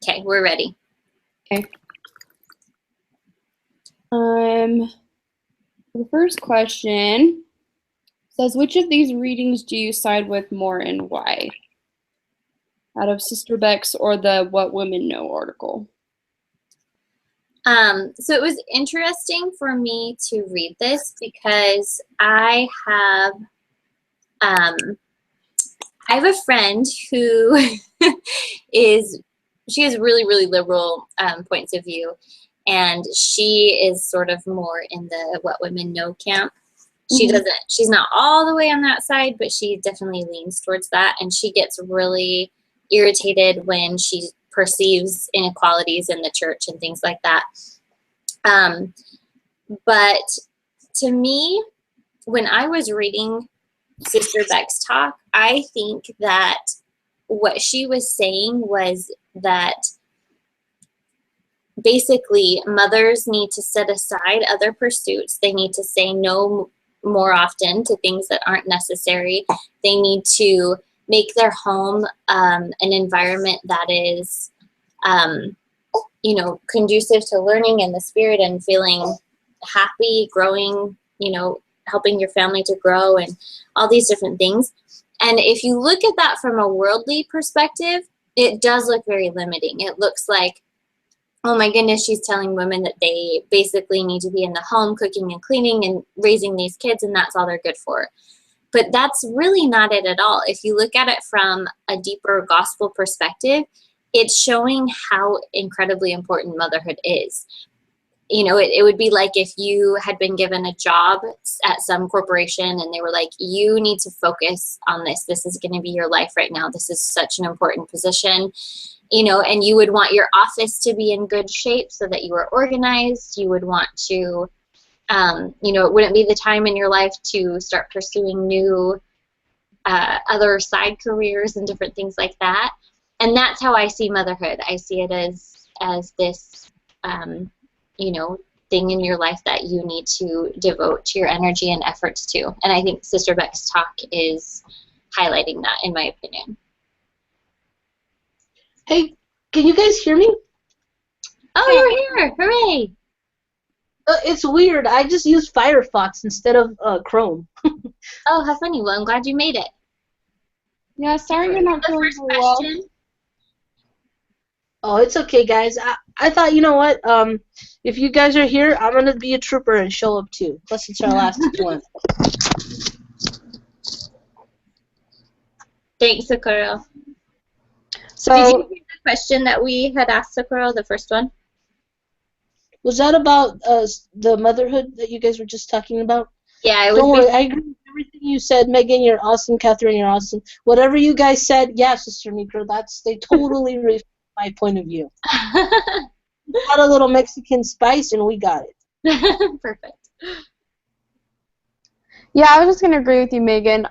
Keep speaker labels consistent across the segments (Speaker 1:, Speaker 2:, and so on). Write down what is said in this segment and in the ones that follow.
Speaker 1: Okay, we're ready.
Speaker 2: Okay. The first question says, which of these readings do you side with more and why? Out of Sister Beck's or the What Women Know article.
Speaker 1: So it was interesting for me to read this because I have a friend who she has really, really liberal points of view, and she is sort of more in the What Women Know camp. She's not all the way on that side, but she definitely leans towards that, and she gets really irritated when she perceives inequalities in the church and things like that. But to me, when I was reading Sister Beck's talk, I think that what she was saying was that basically mothers need to set aside other pursuits. They need to say no more often to things that aren't necessary. They need to make their home an environment that is, conducive to learning and the spirit and feeling happy, growing, helping your family to grow and all these different things. And if you look at that from a worldly perspective, it does look very limiting. It looks like, oh my goodness, she's telling women that they basically need to be in the home cooking and cleaning and raising these kids, and that's all they're good for. But that's really not it at all. If you look at it from a deeper gospel perspective, it's showing how incredibly important motherhood is. It would be like if you had been given a job at some corporation and they were like, you need to focus on this. This is going to be your life right now. This is such an important position, and you would want your office to be in good shape so that you were organized. You would want to, it wouldn't be the time in your life to start pursuing new other side careers and different things like that. And that's how I see motherhood. I see it as this, thing in your life that you need to devote your energy and efforts to. And I think Sister Beck's talk is highlighting that, in my opinion.
Speaker 3: Hey, can you guys hear me?
Speaker 1: Oh, you're here! Hooray!
Speaker 3: It's weird. I just used Firefox instead of Chrome.
Speaker 1: Oh, how funny. Well, I'm glad you made it.
Speaker 2: Yeah, sorry you're not feeling so well.
Speaker 3: Oh, it's okay, guys. I thought, you know what? If you guys are here, I'm going to be a trooper and show up too. Plus, it's our last one.
Speaker 1: Thanks, Socorro.
Speaker 3: So,
Speaker 1: did you hear the question that we had asked Socorro, the first one?
Speaker 3: Was that about the motherhood that you guys were just talking about?
Speaker 1: Yeah, it was.
Speaker 3: Don't worry, I agree with everything you said. Megan, you're awesome. Catherine, you're awesome. Whatever you guys said, yeah, Sister Micro, they totally reflect my point of view. Got a little Mexican spice, and we got
Speaker 1: it. Perfect.
Speaker 2: Yeah, I was just going to agree with you, Megan.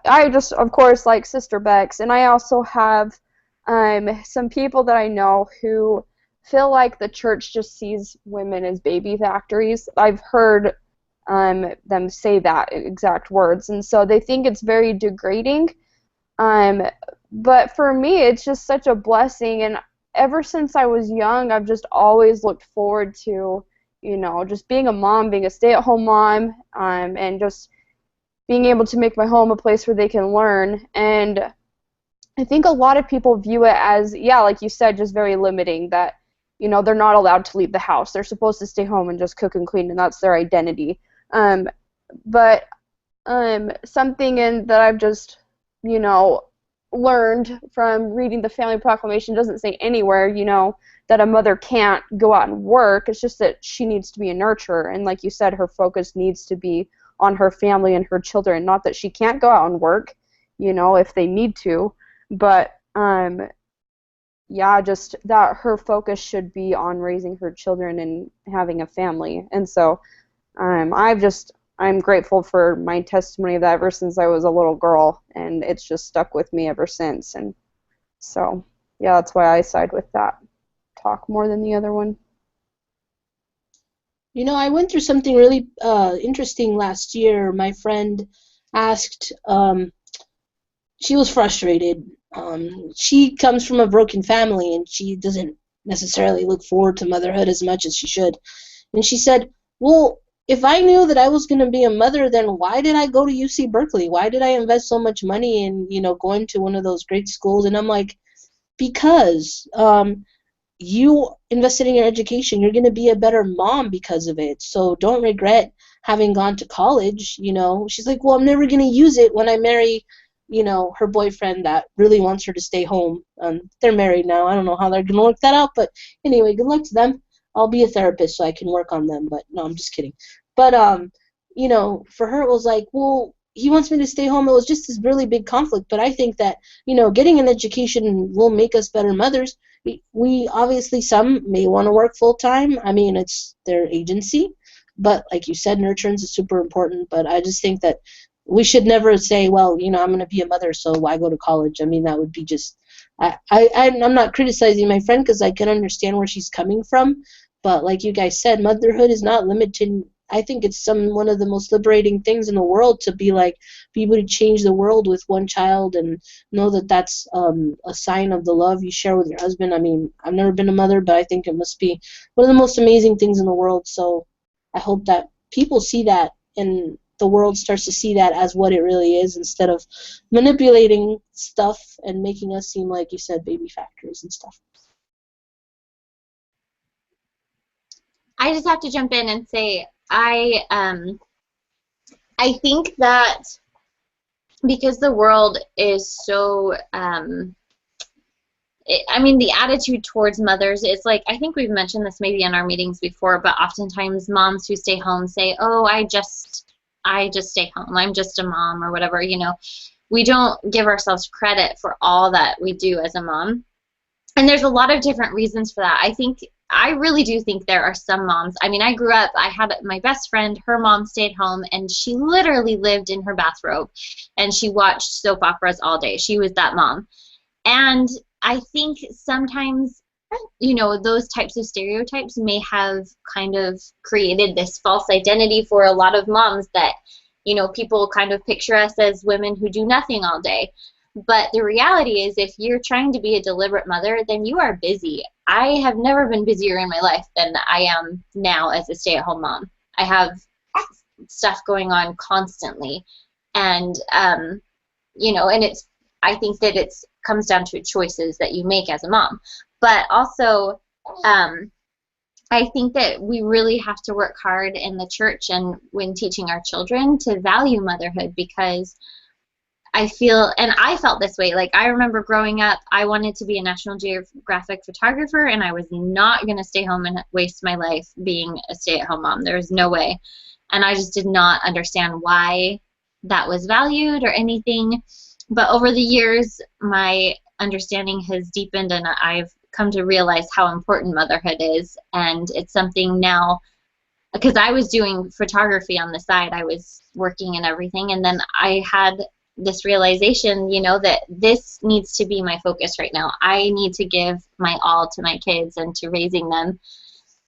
Speaker 2: I just, of course, like Sister Beck's, and I also have some people that I know who feel like the church just sees women as baby factories. I've heard them say that exact words, and so they think it's very degrading. But for me, it's just such a blessing, and ever since I was young, I've just always looked forward to, just being a mom, being a stay-at-home mom, and just being able to make my home a place where they can learn. And I think a lot of people view it as, yeah, like you said, just very limiting, that, they're not allowed to leave the house. They're supposed to stay home and just cook and clean, and that's their identity. But something that I've just, learned from reading the Family Proclamation doesn't say anywhere, that a mother can't go out and work. It's just that she needs to be a nurturer. And like you said, her focus needs to be on her family and her children. Not that she can't go out and work, if they need to. But, yeah, just that her focus should be on raising her children and having a family. And so I'm grateful for my testimony of that ever since I was a little girl, and it's just stuck with me ever since. And so, yeah, that's why I side with that talk more than the other one.
Speaker 3: I went through something really interesting last year. My friend asked, she was frustrated. she comes from a broken family, and she doesn't necessarily look forward to motherhood as much as she should. And she said, well, if I knew that I was going to be a mother, then why did I go to UC Berkeley? Why did I invest so much money in, going to one of those great schools? And I'm like, because you invested in your education. You're going to be a better mom because of it. So don't regret having gone to college. She's like, well, I'm never going to use it when I marry, her boyfriend that really wants her to stay home. They're married now. I don't know how they're going to work that out. But anyway, good luck to them. I'll be a therapist so I can work on them. But no, I'm just kidding. But, for her, it was like, well, he wants me to stay home. It was just this really big conflict. But I think that, getting an education will make us better mothers. We obviously, some may want to work full time. I mean, it's their agency, but like you said, nurturance is super important. But I just think that we should never say, well, I'm going to be a mother, so why go to college? I mean, that would be just. I'm not criticizing my friend because I can understand where she's coming from, but like you guys said, motherhood is not limited. I think it's one of the most liberating things in the world to be able to change the world with one child and know that that's a sign of the love you share with your husband. I mean, I've never been a mother, but I think it must be one of the most amazing things in the world. So I hope that people see that and the world starts to see that as what it really is instead of manipulating stuff and making us seem, like you said, baby factories and stuff.
Speaker 1: I just have to jump in and say I think that because the world is so the attitude towards mothers is like, I think we've mentioned this maybe in our meetings before, but oftentimes moms who stay home say, oh, I just stay home, I'm just a mom, or whatever. We don't give ourselves credit for all that we do as a mom. And there's a lot of different reasons for that. I really do think there are some moms. I mean, I grew up, I had my best friend, her mom stayed home, and she literally lived in her bathrobe, and she watched soap operas all day. She was that mom. And I think sometimes, those types of stereotypes may have kind of created this false identity for a lot of moms that, people kind of picture us as women who do nothing all day. But the reality is, if you're trying to be a deliberate mother, then you are busy. I have never been busier in my life than I am now as a stay-at-home mom. I have stuff going on constantly. And, and I think that it comes down to choices that you make as a mom. But also, I think that we really have to work hard in the church and when teaching our children to value motherhood, because I felt this way. Like, I remember growing up, I wanted to be a National Geographic photographer, and I was not going to stay home and waste my life being a stay-at-home mom. There was no way. And I just did not understand why that was valued or anything. But over the years, my understanding has deepened, and I've come to realize how important motherhood is. And it's something now, because I was doing photography on the side, I was working and everything, and then I had this realization, that this needs to be my focus right now. I need to give my all to my kids and to raising them.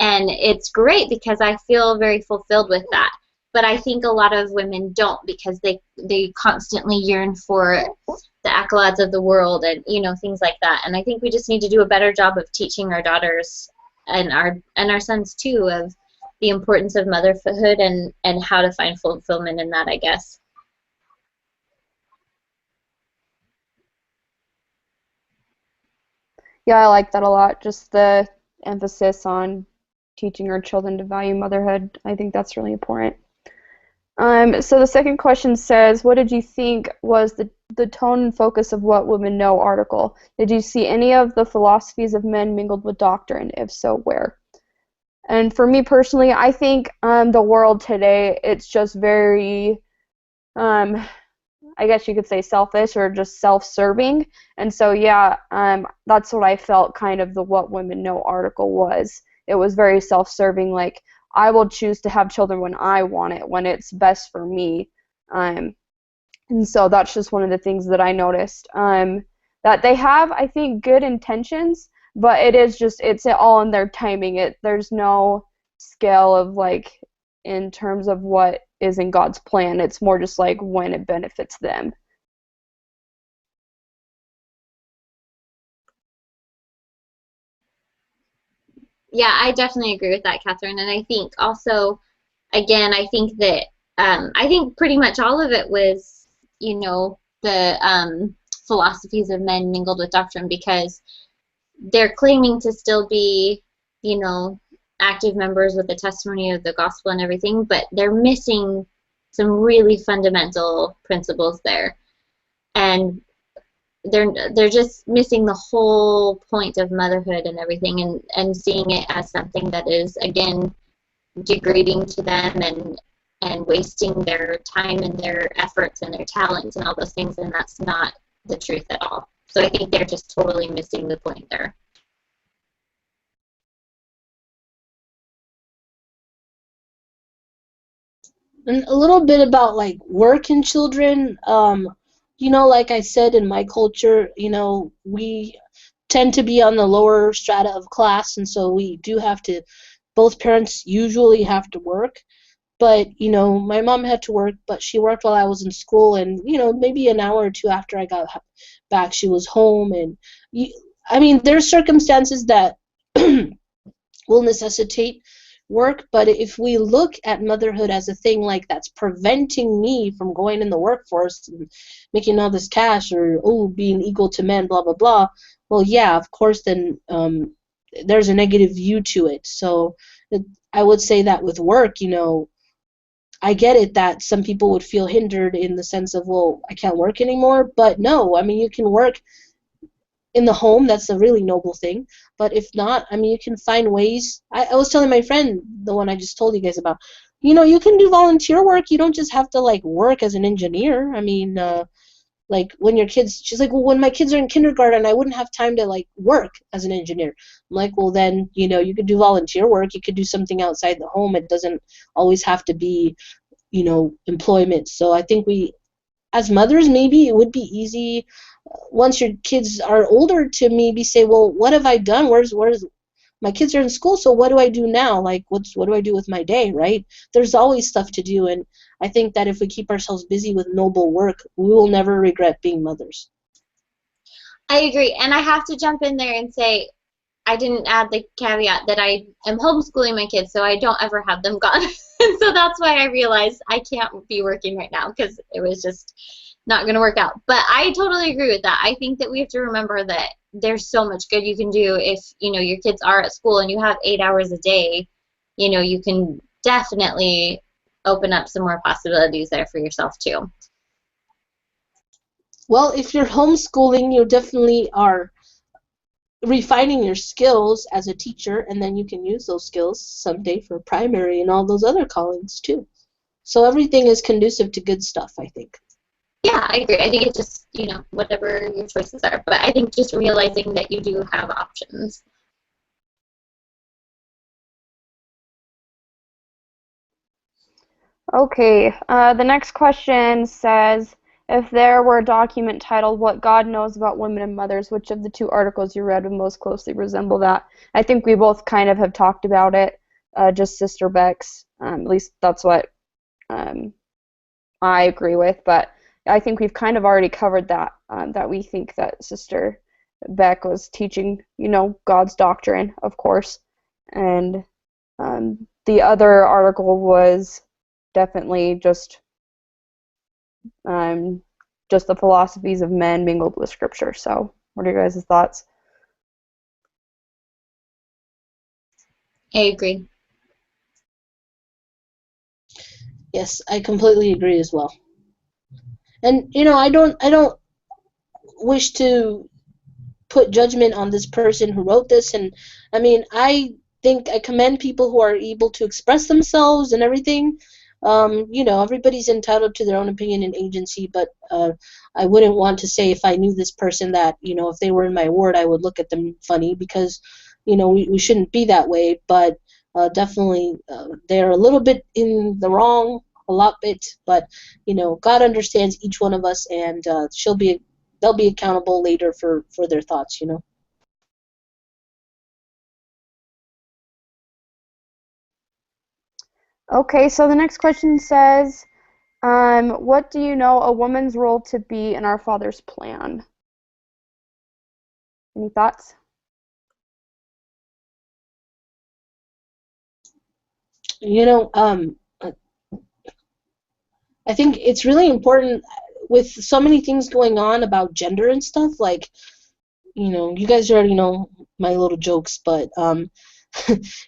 Speaker 1: And it's great because I feel very fulfilled with that. But I think a lot of women don't, because they constantly yearn for the accolades of the world and, things like that. And I think we just need to do a better job of teaching our daughters and our sons too, of the importance of motherhood and how to find fulfillment in that, I guess.
Speaker 2: Yeah, I like that a lot. Just the emphasis on teaching our children to value motherhood. I think that's really important. So the second question says, what did you think was the tone and focus of What Women Know article? Did you see any of the philosophies of men mingled with doctrine? If so, where? And for me personally, I think the world today, it's just very, I guess you could say selfish or just self-serving. And so, yeah, that's what I felt kind of the What Women Know article was. It was very self-serving, like, I will choose to have children when I want it, when it's best for me. And so that's just one of the things that I noticed. That they have, I think, good intentions, but it's all in their timing. There's no scale of, like, in terms of what is in God's plan. It's more just like when it benefits them.
Speaker 1: Yeah, I definitely agree with that, Catherine. And I think also, again, I think that I think pretty much all of it was, the philosophies of men mingled with doctrine because they're claiming to still be, you know, active members with the testimony of the gospel and everything, but they're missing some really fundamental principles there. And they're just missing the whole point of motherhood and everything, and seeing it as something that is, again, degrading to them, and wasting their time and their efforts and their talents and all those things, and that's not the truth at all. So I think they're just totally missing the point there.
Speaker 3: And a little bit about like work and children. Like I said, in my culture, we tend to be on the lower strata of class, and so we do have to. Both parents usually have to work, but my mom had to work, but she worked while I was in school, and maybe an hour or two after I got back, she was home, and you, I mean, there's circumstances that will necessitate work, but if we look at motherhood as a thing like that's preventing me from going in the workforce and making all this cash, or being equal to men, blah blah blah, well, yeah, of course, then there's a negative view to it. So I would say that with work, I get it that some people would feel hindered in the sense of, well, I can't work anymore, but no, I mean, you can work in the home. That's a really noble thing. But if not, I mean, you can find ways. I was telling my friend, the one I just told you guys about, you can do volunteer work. You don't just have to like work as an engineer. I mean, like when your kids, she's like, well, when my kids are in kindergarten, I wouldn't have time to like work as an engineer. I'm like, well, then, you could do volunteer work. You could do something outside the home. It doesn't always have to be, employment. So I think we, as mothers, maybe it would be easy once your kids are older to maybe say, well, what have I done? Where's my kids are in school, so what do I do now? Like, what do I do with my day, right? There's always stuff to do, and I think that if we keep ourselves busy with noble work, we will never regret being mothers.
Speaker 1: I agree. And I have to jump in there and say, I didn't add the caveat that I am homeschooling my kids, so I don't ever have them gone. And so that's why I realized I can't be working right now, because it was just not going to work out. But I totally agree with that. I think that we have to remember that there's so much good you can do if, your kids are at school and you have 8 hours a day. You can definitely open up some more possibilities there for yourself too.
Speaker 3: Well, if you're homeschooling, you definitely are refining your skills as a teacher, and then you can use those skills someday for primary and all those other callings too. So everything is conducive to good stuff, I think.
Speaker 1: Yeah, I agree. I think it's just, whatever your choices are. But I think just realizing that you do have options.
Speaker 2: Okay, the next question says, if there were a document titled What God Knows About Women and Mothers, which of the two articles you read would most closely resemble that? I think we both kind of have talked about it, just Sister Beck's. At least that's what I agree with, but I think we've kind of already covered that, that we think that Sister Beck was teaching, God's doctrine, of course. And the other article was definitely just the philosophies of men mingled with scripture. So what are your guys' thoughts?
Speaker 1: I agree.
Speaker 3: Yes, I completely agree as well. And I don't wish to put judgment on this person who wrote this, and I mean, I think I commend people who are able to express themselves and everything. Everybody's entitled to their own opinion and agency, but I wouldn't want to say if I knew this person that, if they were in my ward, I would look at them funny, because, we shouldn't be that way, but definitely they're a little bit in the wrong, a lot bit, but, God understands each one of us, and they'll be accountable later for their thoughts.
Speaker 2: Okay, so the next question says, what do you know a woman's role to be in our Father's plan? Any thoughts?
Speaker 3: You know, I think it's really important with so many things going on about gender and stuff. Like, you know, you guys already know my little jokes, but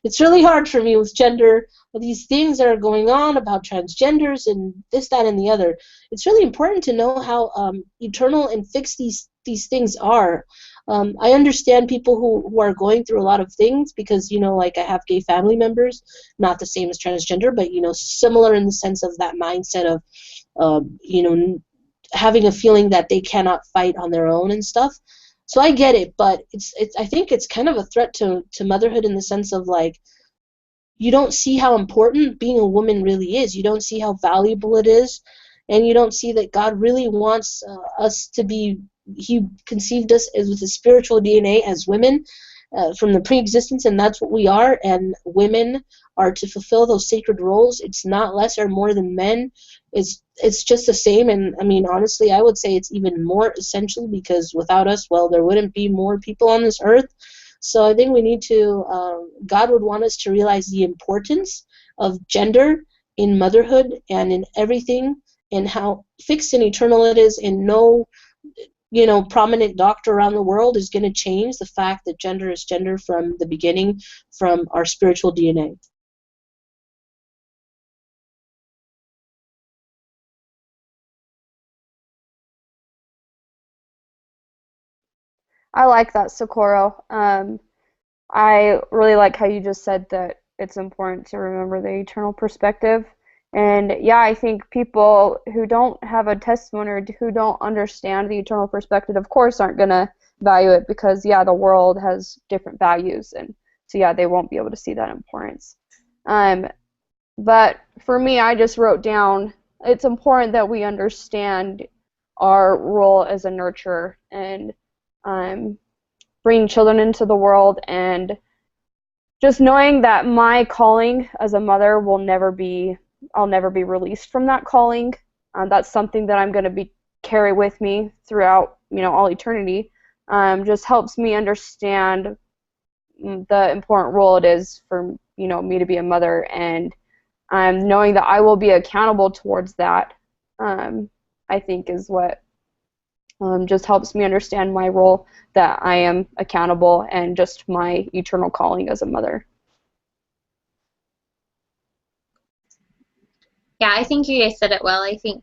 Speaker 3: it's really hard for me with gender, with these things that are going on about transgenders and this, that, and the other. It's really important to know how eternal and fixed these things are. I understand people who are going through a lot of things because, you know, like I have gay family members, not the same as transgender, but, you know, similar in the sense of that mindset of, you know, having a feeling that they cannot fight on their own and stuff. So I get it, but it's I think it's kind of a threat to motherhood in the sense of like you don't see how important being a woman really is. You don't see how valuable it is, and you don't see that God really wants us to be. He conceived us as with a spiritual DNA as women from the pre-existence, and that's what we are. And women are to fulfill those sacred roles. It's not less or more than men. It's just the same. And I mean, honestly, I would say it's even more essential because without us, well, there wouldn't be more people on this earth. So I think we need to. God would want us to realize the importance of gender in motherhood and in everything, and how fixed and eternal it is, and no, you know, prominent doctor around the world is going to change the fact that gender is gender from the beginning, from our spiritual DNA.
Speaker 2: I like that, Socorro. I really like how you just said that it's important to remember the eternal perspective. And yeah, I think people who don't have a testimony or who don't understand the eternal perspective, of course, aren't going to value it because, yeah, the world has different values. And so, yeah, they won't be able to see that importance. But for me, I just wrote down it's important that we understand our role as a nurturer and bringing children into the world, and just knowing that my calling as a mother I'll never be released from that calling. That's something that I'm going to be carry with me throughout, you know, all eternity. Just helps me understand the important role it is for, you know, me to be a mother, and knowing that I will be accountable towards that. I think is what just helps me understand my role, that I am accountable, and just my eternal calling as a mother.
Speaker 1: Yeah, I think you guys said it well. I think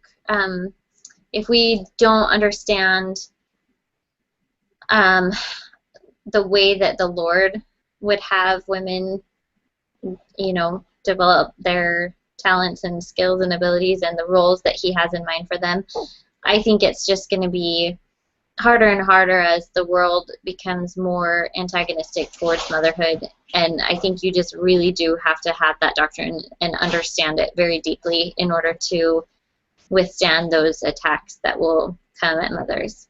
Speaker 1: if we don't understand the way that the Lord would have women, you know, develop their talents and skills and abilities and the roles that He has in mind for them, I think it's just going to be harder and harder as the world becomes more antagonistic towards motherhood. And I think you just really do have to have that doctrine and understand it very deeply in order to withstand those attacks that will come at mothers.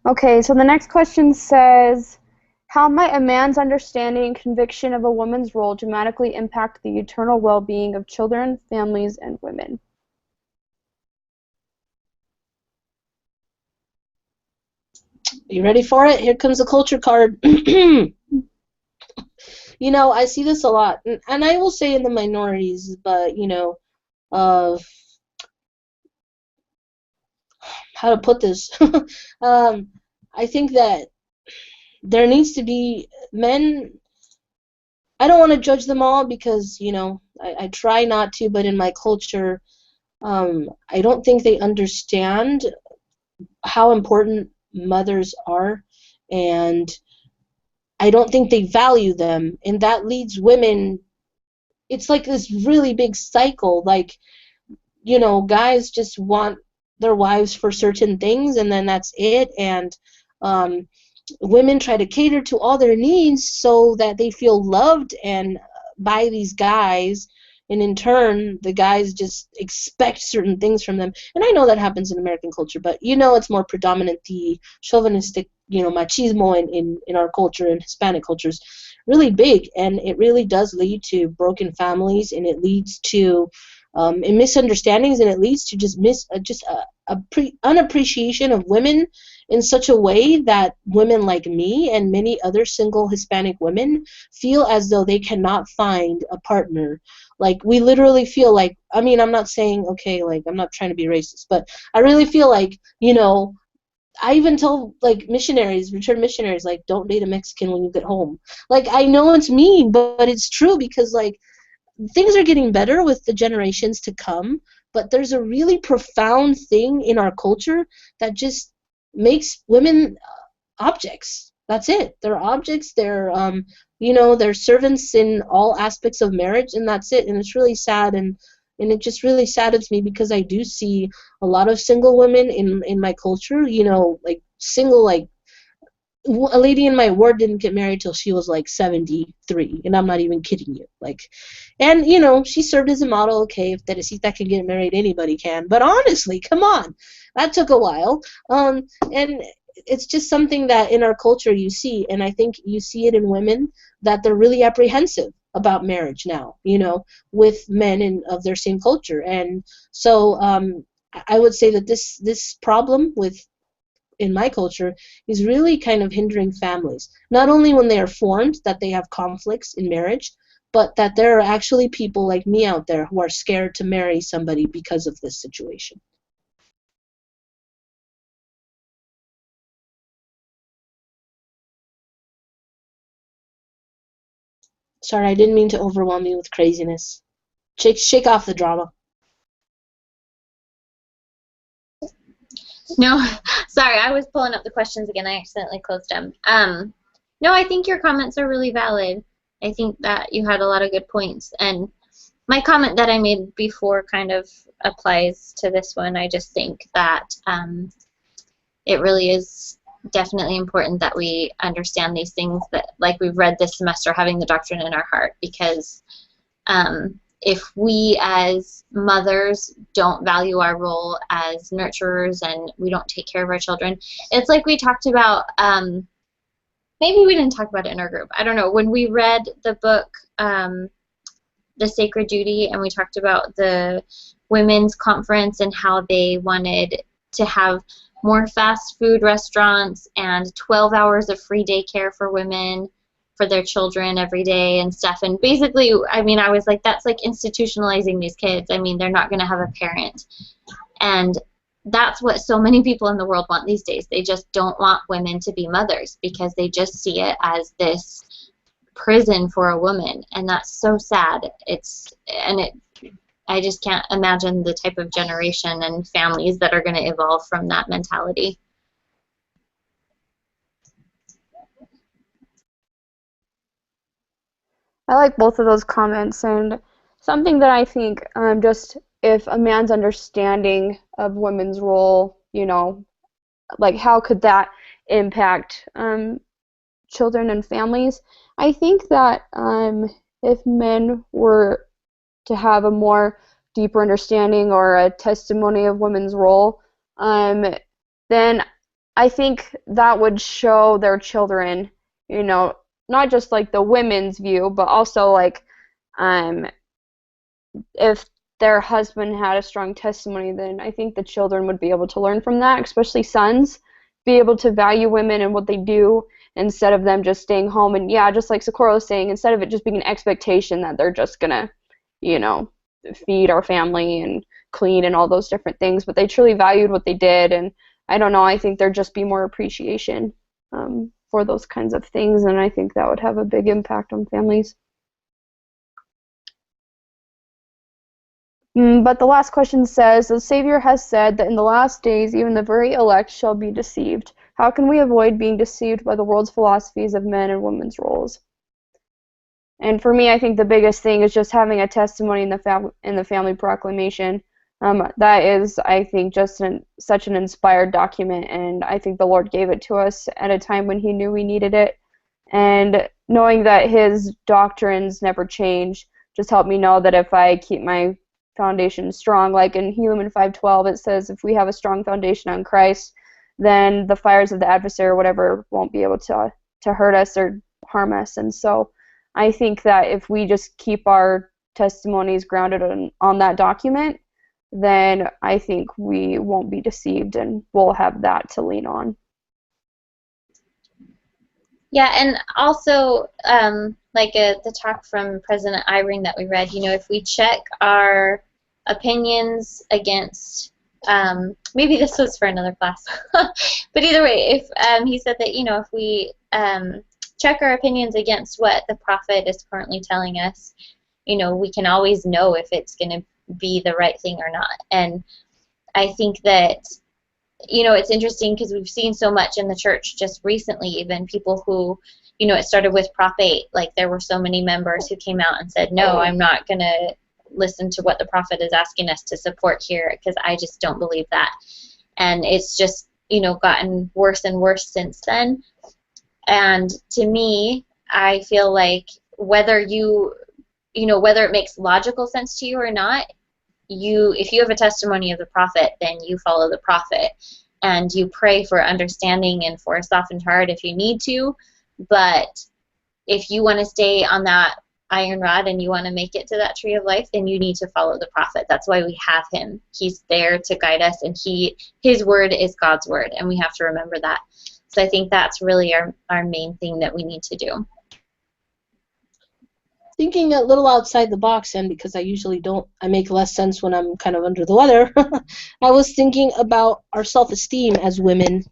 Speaker 2: Okay, so the next question says, how might a man's understanding and conviction of a woman's role dramatically impact the eternal well-being of children, families, and women?
Speaker 3: You ready for it? Here comes the culture card. You know, I see this a lot, and I will say in the minorities, but, you know, how to put this? I think that there needs to be men. I don't want to judge them all because, you know, I try not to, but in my culture, I don't think they understand how important mothers are, and I don't think they value them, and that leads women. It's like this really big cycle. Like, you know, guys just want their wives for certain things, and then that's it. And women try to cater to all their needs so that they feel loved and by these guys, and in turn the guys just expect certain things from them. And I know that happens in American culture, but you know, it's more predominant, the chauvinistic, you know, machismo in our culture, and Hispanic cultures really big, and it really does lead to broken families, and it leads to misunderstandings, and it leads to just unappreciation of women in such a way that women like me and many other single Hispanic women feel as though they cannot find a partner. Like, we literally feel like, I mean, I'm not saying, okay, like, I'm not trying to be racist, but I really feel like, you know, I even tell, like, missionaries, return missionaries, like, don't date a Mexican when you get home. Like, I know it's mean, but it's true, because, like, things are getting better with the generations to come, but there's a really profound thing in our culture that just makes women objects. That's it. They're objects. They're you know, they're servants in all aspects of marriage, and that's it. And it's really sad, and it just really saddens me, because I do see a lot of single women in my culture. You know, like single, like a lady in my ward didn't get married till she was like 73, and I'm not even kidding you. Like, and you know, she served as a model. Okay, if Teresita can get married, anybody can. But honestly, come on, that took a while. And it's just something that in our culture you see, and I think you see it in women, that they're really apprehensive about marriage now, you know, with men of their same culture. And so I would say that this problem with in my culture is really kind of hindering families, not only when they are formed that they have conflicts in marriage, but that there are actually people like me out there who are scared to marry somebody because of this situation. Sorry, I didn't mean to overwhelm you with craziness. Shake off the drama.
Speaker 1: No, sorry, I was pulling up the questions again. I accidentally closed them. No, I think your comments are really valid. I think that you had a lot of good points. And my comment that I made before kind of applies to this one. I just think that it really is definitely important that we understand these things, that, like we've read this semester, having the doctrine in our heart, because if we as mothers don't value our role as nurturers and we don't take care of our children, it's like we talked about, maybe we didn't talk about it in our group, I don't know, when we read the book, The Sacred Duty, and we talked about the women's conference and how they wanted to have more fast food restaurants and 12 hours of free daycare for women for their children every day and stuff. And basically, I mean, I was like, that's like institutionalizing these kids. I mean, they're not going to have a parent. And that's what so many people in the world want these days. They just don't want women to be mothers, because they just see it as this prison for a woman. And that's so sad. I just can't imagine the type of generation and families that are going to evolve from that mentality.
Speaker 2: I like both of those comments, and something that I think just if a man's understanding of women's role, you know, like how could that impact children and families? I think that if men were to have a more deeper understanding or a testimony of women's role, then I think that would show their children, you know, not just like the women's view, but also like if their husband had a strong testimony, then I think the children would be able to learn from that, especially sons, be able to value women and what they do instead of them just staying home. And yeah, just like Socorro was saying, instead of it just being an expectation that they're just gonna, you know, feed our family and clean and all those different things, but they truly valued what they did. And I don't know, I think there'd just be more appreciation for those kinds of things, and I think that would have a big impact on families. But the last question says, the Savior has said that in the last days even the very elect shall be deceived. How can we avoid being deceived by the world's philosophies of men and women's roles? And for me, I think the biggest thing is just having a testimony in the family proclamation. That is, I think, just such an inspired document, and I think the Lord gave it to us at a time when He knew we needed it. And knowing that His doctrines never change just helped me know that if I keep my foundation strong, like in Helaman 5:12, it says if we have a strong foundation on Christ, then the fires of the adversary or whatever won't be able to hurt us or harm us. And so I think that if we just keep our testimonies grounded on that document, then I think we won't be deceived and we'll have that to lean on.
Speaker 1: Yeah, and also, like the talk from President Eyring that we read, if we check our opinions against, maybe this was for another class, but either way, if he said that, if we check our opinions against what the prophet is currently telling us, we can always know if it's going to be the right thing or not. And I think that it's interesting because we've seen so much in the church just recently, even people who, it started with Prop 8. Like, there were so many members who came out and said, no, I'm not going to listen to what the prophet is asking us to support here because I just don't believe that. And it's just, gotten worse and worse since then. And to me, I feel like whether whether it makes logical sense to you or not, if you have a testimony of the prophet, then you follow the prophet, and you pray for understanding and for a softened heart if you need to. But if you want to stay on that iron rod and you want to make it to that tree of life, then you need to follow the prophet. That's why we have him. He's there to guide us, and his word is God's word, and we have to remember that. So I think that's really our main thing that we need to do.
Speaker 3: Thinking a little outside the box, and because I make less sense when I'm kind of under the weather, I was thinking about our self-esteem as women,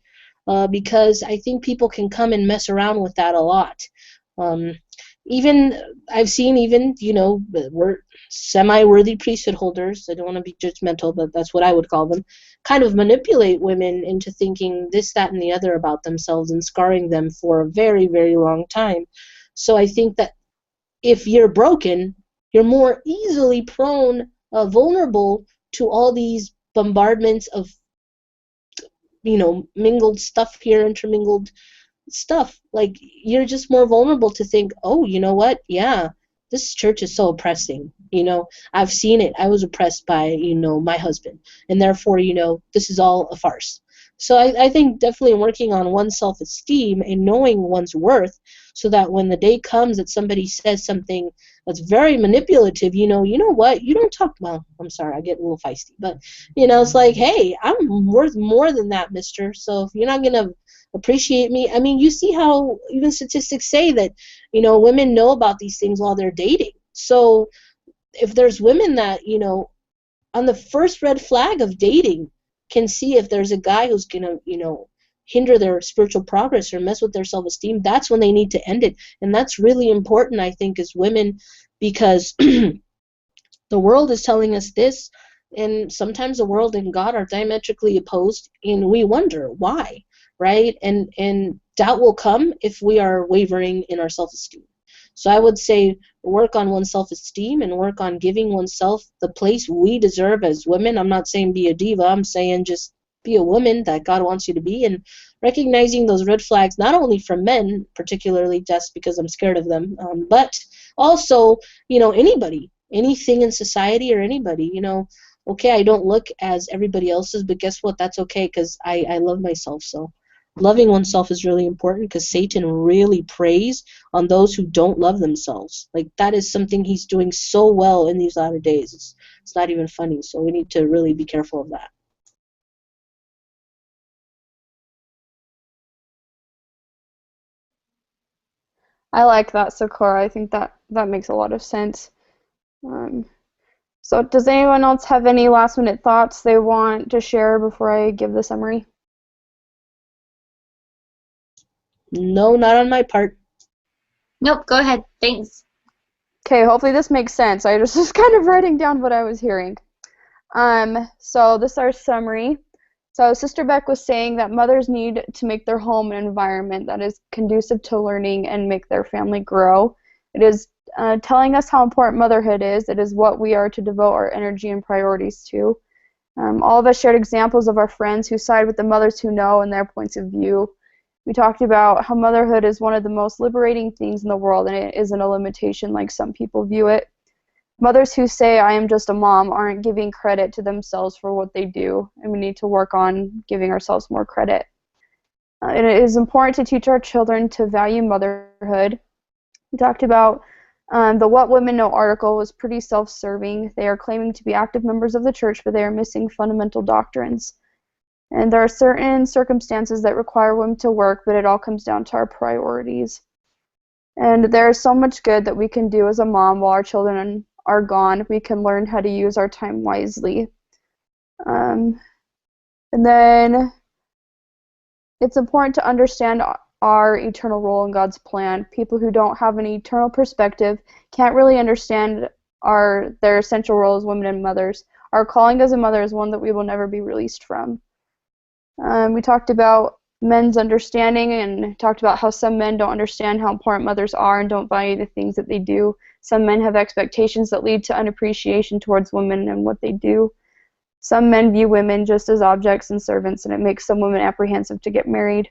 Speaker 3: because I think people can come and mess around with that a lot. I've seen we're semi-worthy priesthood holders, I don't want to be judgmental, but that's what I would call them, kind of manipulate women into thinking this, that, and the other about themselves and scarring them for a very, very long time. So I think that if you're broken, you're more easily vulnerable to all these bombardments of, mingled stuff here, intermingled stuff. Like, you're just more vulnerable to think, oh, you know what? Yeah, this church is so oppressing. I've seen it. I was oppressed by, my husband. And therefore, this is all a farce. So I think definitely working on one's self-esteem and knowing one's worth, so that when the day comes that somebody says something that's very manipulative, you know what, you don't talk, well, I'm sorry, I get a little feisty, but, it's like, hey, I'm worth more than that, mister, so if you're not going to appreciate me, I mean, you see how even statistics say that, women know about these things while they're dating. So if there's women that, on the first red flag of dating, can see if there's a guy who's going to, hinder their spiritual progress or mess with their self-esteem, that's when they need to end it. And that's really important, I think, as women, because the world is telling us this, and sometimes the world and God are diametrically opposed, and we wonder why, right? And doubt will come if we are wavering in our self-esteem. So I would say work on one's self-esteem and work on giving oneself the place we deserve as women. I'm not saying be a diva. I'm saying just be a woman that God wants you to be, and recognizing those red flags, not only from men, particularly just because I'm scared of them, but also, anybody, anything in society or anybody, okay, I don't look as everybody else's, but guess what? That's okay, because I love myself. So loving oneself is really important, because Satan really preys on those who don't love themselves. Like, that is something he's doing so well in these latter days. It's not even funny. So we need to really be careful of that.
Speaker 2: I like that, Sakura. I think that makes a lot of sense. So does anyone else have any last minute thoughts they want to share before I give the summary?
Speaker 3: No, not on my part.
Speaker 1: Nope, go ahead. Thanks.
Speaker 2: Okay, hopefully this makes sense. I just was kind of writing down what I was hearing. So this is our summary. So Sister Beck was saying that mothers need to make their home an environment that is conducive to learning and make their family grow. It is telling us how important motherhood is. It is what we are to devote our energy and priorities to. All of us shared examples of our friends who side with the mothers who know and their points of view. We talked about how motherhood is one of the most liberating things in the world, and it isn't a limitation like some people view it. Mothers who say, I am just a mom, aren't giving credit to themselves for what they do, and we need to work on giving ourselves more credit. And it is important to teach our children to value motherhood. We talked about The What Women Know article was pretty self-serving. They are claiming to be active members of the church, but they are missing fundamental doctrines. And there are certain circumstances that require women to work, but it all comes down to our priorities. And there is so much good that we can do as a mom while our children are gone. We can learn how to use our time wisely. And then it's important to understand our eternal role in God's plan. People who don't have an eternal perspective can't really understand their essential role as women and mothers. Our calling as a mother is one that we will never be released from. We talked about men's understanding and talked about how some men don't understand how important mothers are and don't value the things that they do. Some men have expectations that lead to unappreciation towards women and what they do. Some men view women just as objects and servants, and it makes some women apprehensive to get married.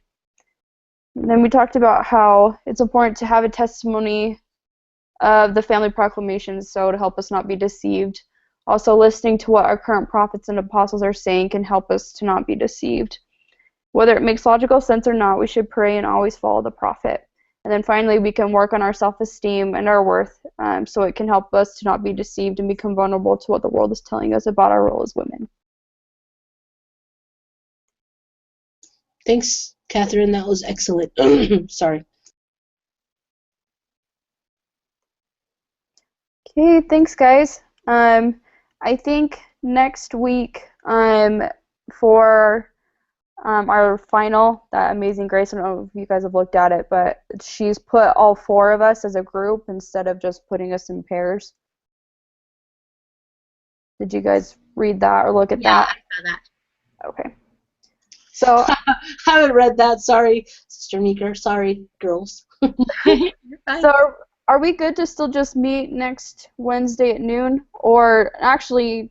Speaker 2: And then we talked about how it's important to have a testimony of the family proclamations, so to help us not be deceived. Also, listening to what our current prophets and apostles are saying can help us to not be deceived. Whether it makes logical sense or not, we should pray and always follow the prophet. And then finally, we can work on our self-esteem and our worth, so it can help us to not be deceived and become vulnerable to what the world is telling us about our role as women.
Speaker 3: Thanks, Catherine. That was excellent. Sorry.
Speaker 2: Okay, thanks, guys. I think next week for our final, that Amazing Grace, I don't know if you guys have looked at it, but she's put all 4 of us as a group instead of just putting us in pairs. Did you guys read that or look at that?
Speaker 1: I saw that.
Speaker 2: Okay. So
Speaker 3: Haven't read that. Sorry, Sister Meeker. Sorry, girls.
Speaker 1: You're fine.
Speaker 2: So are we good to still just meet next Wednesday at noon? Or actually,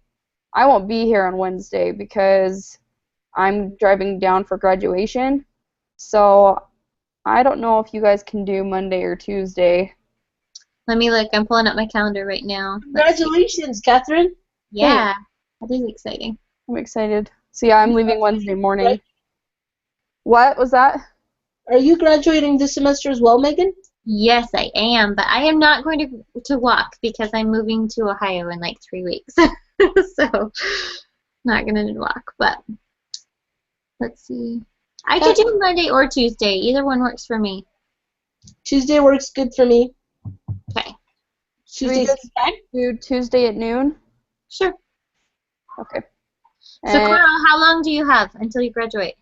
Speaker 2: I won't be here on Wednesday because I'm driving down for graduation. So I don't know if you guys can do Monday or Tuesday.
Speaker 1: Let me look. I'm pulling up my calendar right now. Let's see.
Speaker 3: Congratulations, Catherine.
Speaker 1: Yeah, that is exciting.
Speaker 2: I'm excited. So yeah, I'm leaving Wednesday morning. What was that?
Speaker 3: Are you graduating this semester as well, Megan?
Speaker 1: Yes, I am, but I am not going to walk because I'm moving to Ohio in like 3 weeks. So, not going to walk, but let's see. I could do Monday or Tuesday. Either one works for me.
Speaker 3: Tuesday works good for me.
Speaker 1: Okay.
Speaker 3: Tuesday.
Speaker 2: Do Tuesday at noon?
Speaker 1: Sure.
Speaker 2: Okay.
Speaker 1: So, Carl, how long do you have until you graduate?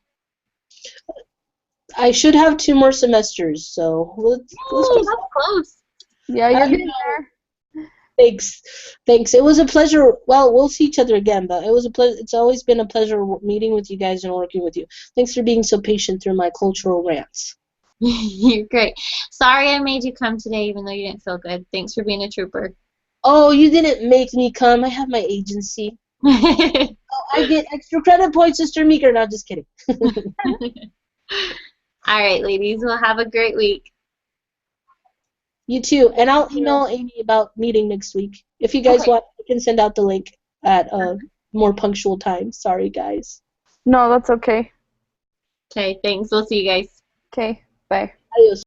Speaker 3: I should have 2 more semesters, so let's
Speaker 1: Oh, that's close.
Speaker 2: Yeah, you're getting there.
Speaker 3: Thanks. It was a pleasure. Well, we'll see each other again, but it was a pleasure. It's always been a pleasure meeting with you guys and working with you. Thanks for being so patient through my cultural rants.
Speaker 1: You're great. Sorry I made you come today, even though you didn't feel good. Thanks for being a trooper.
Speaker 3: Oh, you didn't make me come. I have my agency. Oh, I get extra credit points, Sister Meeker. No, just kidding.
Speaker 1: All right, ladies. Well, have a great week.
Speaker 3: You too. And I'll email Amy about meeting next week. If you guys want, I can send out the link at a more punctual time. Sorry, guys.
Speaker 2: No, that's okay.
Speaker 1: Okay, thanks. We'll see you guys.
Speaker 2: Okay, bye.
Speaker 3: Adios.